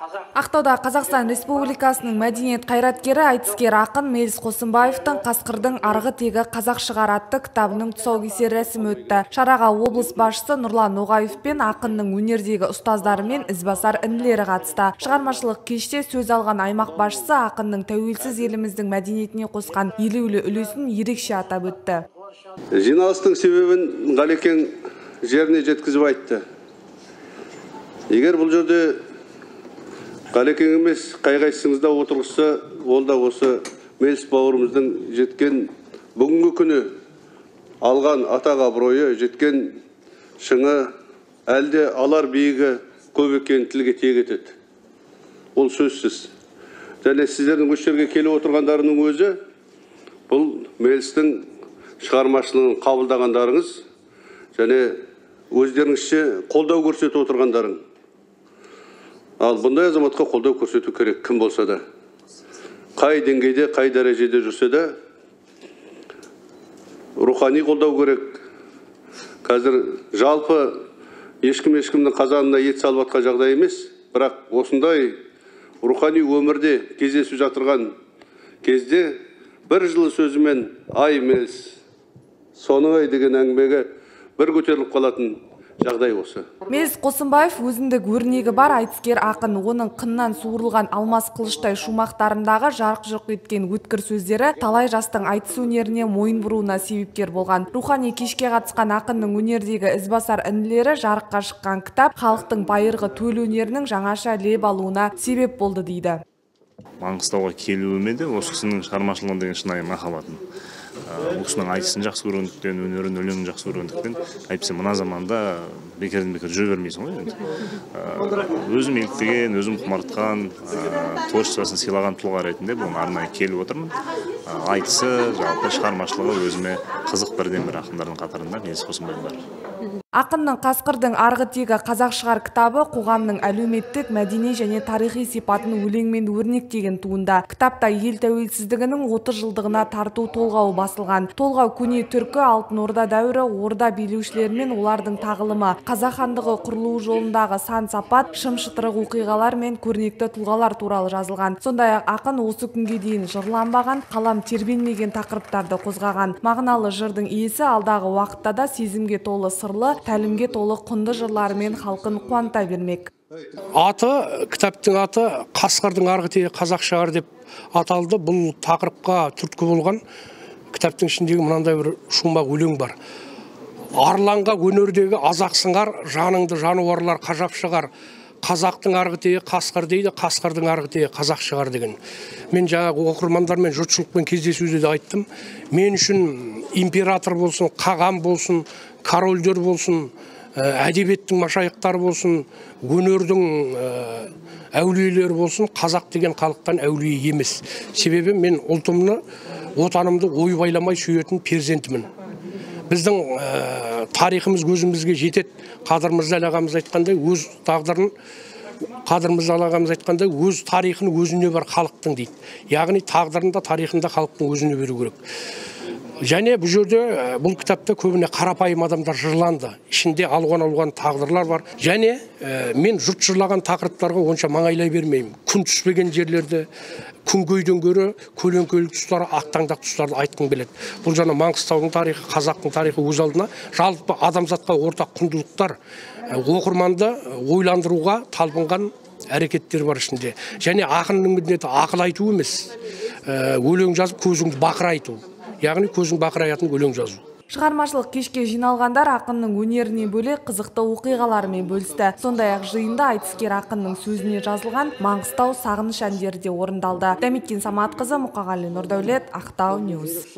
Ақтауда Қазақстан Республикасының мәдениет қайраткері айтыскер ақын Мелис Қосымбаевтың «Қасқырдың арғы тегі қазақ шығар» атты кітабының тұсаукесер рәсімі өтті. Шараға облыс басшысы Нұрлан Ноғаев пен ақынның өнердегі ұстаздары мен ізбасар інілері қатысты. Шығармашылық кеште сөз алған аймақ басшысы ақынның тәуелсіз еліміздің мәдениетіне қосқан елеулі үлесін ерекше атап өтті. Жиналыстың себебін Ғалекең жеріне жеткізіп айтты. Егер бұл жерде Ғалекең емес, қай-қайсыңызда отырғызса, ол да осы Мелис бауырымыздың жеткен бүгінгі күні алған атақ абыройы, жеткен шыңы, әлде алар биігі көп екенін тілге тиек етеді. Ол сөзсіз. Және сіздердің осы жерге келіп отырғандарының өзі бұл Мелистің шығармашылығын қабылдағандарыңыз және өздеріңізше қолдау көрсетіп отырғандарың. Ал бұндай азаматқа қолдау көрсету керек, кім болса да. Қай деңгейде, қай дәрежеде жүрсе де, рухани қолдау керек. Қазір жалпы ешкімнің қазанына ет салып атқан жағдай емес, бірақ осындай рухани өмірде кездесіп жатырған кезде бір жылы сөзімен «Ай Мелис, соның ай» деген әңгімеге бір көтеріліп қалатын жағдай осы. Мелис Қосымбаев өзіндік өрнегі бар айтыскер ақын, оның қыннан суырылған алмас қылыштай шумақтарындағы жарқ-жұрқ еткен өткір сөздері талай жастың айтыс өнеріне мойын бұруына себепкер болған. Рухани кешке қатысқан ақынның өнердегі ізбасар інілері жарыққа шыққан кітап халықтың байырғы төл өнерінің жаңаша леп алуына себеп болды дейді. Маңғыстауға келуіме де осы кісінің шығармашылығына деген шынайы махаббатын. Бұл кісінің айтысын жақсы көргендіктен, өнерін, өлеңін жақсы көргендіктен, әйтпесе мына заманда бекерден-бекер жүре бермейсің ғой енді. Өзім еліктеген, өзім құмартқан, творчествосын сыйлаған тұлға ретінде бұл арнайы келіп отырмын. Айтысы, жалпы шығармашылығы өзіме қызық бірден-бір ақындардың қатарында Мелис Қосымбаев бар. Ақынның «Қасқырдың арғы тегі қазақ шығар» кітабы қоғамның әлеуметтік, мәдени және тарихи сипатын өлеңмен өрнектеген туынды. Кітапта ел тәуелсіздігінің 30 жылдығына тарту толғауы басылған. Толғау көне түркі, алтын орда дәуірі, орда билеушілері мен олардың тағылымы, қазақ хандығы құрылуы жолындағы сан сапат, шым-шытырық оқиғалар мен көрнекті тұлғалар туралы жазылған. Сондай-ақ ақын осы күнге дейін жырланбаған, қалам тербелмеген тақырыптарды қозғаған. Мағыналы жырдың иесі алдағы уақытта да сезімге толы сырлы, тәлімге толы құнды жырларымен халқын қуанта бермек. Кітаптың аты «Қасқырдың арғы тегі қазақ шығар» деп аталды. Бұл тақырыпқа түрткі болған кітаптың ішіндегі мынандай бір шумақ өлең бар. Арланға өнердегі азақ сыңар, жаныңды жануарлар қажап шығар. Қазақтың арғы тегі қасқыр дейді, қасқырдың арғы тегі қазақ шығар деген. Мен жаңағы оқырмандармен, жұртшылықпен кездесуде де айттым. Мен үшін император болсын, қаған болсын, корольдер болсын, әдебиеттің машайықтары болсын, өнердің әулиелері болсын, қазақ деген халықтан әулие емес. Себебі мен ұлтымны, отанымды ой байламай сүйетін перзентімін. Біздің тарихымыз көзімізге жетеді. Қадырмырза ағамыз айтқандай, өз тағдырын, Қадырмырза ағамыз айтқандай, өз тарихын өзіне бар халықтың дейді. Яғни тағдырында, тарихында халықтың өзіне беру керек. Және бұл жерде, бұл кітапта көбіне қарапайым адамдар жырланды. Ішінде алуан тағдырлар бар. Және мен жұрт жырлаған тақырыптарға онша маңайлай бермеймін. Күн түспеген жерлерді, күнгейден гөрі көлеңкелі тұстары, ақтаңдақ тұстарды айтқым келеді. Бұл жаңа Маңғыстаудың тарихы, қазақтың тарихы өз алдына жалпы адамзатқа ортақ құндылықтар, оқырманды ойландыруға талпынған әрекеттер бар ішінде. Және ақынның міндеті ақыл айту емес, өлең жазып көзіңді бақырайту. Яғни көзің бақырайатын өлең жазу. Шығармашылық кешке жиналғандар ақынның өнеріне бөлек қызықты оқиғаларымен бөлісті. Сондай-ақ жиында айтыскер ақынның сөзіне жазылған Маңғыстау сағыныш әндері де орындалды. Дәметкен Саматқызы, Мұқағали Нұрдәулет, Ақтау Ньюс.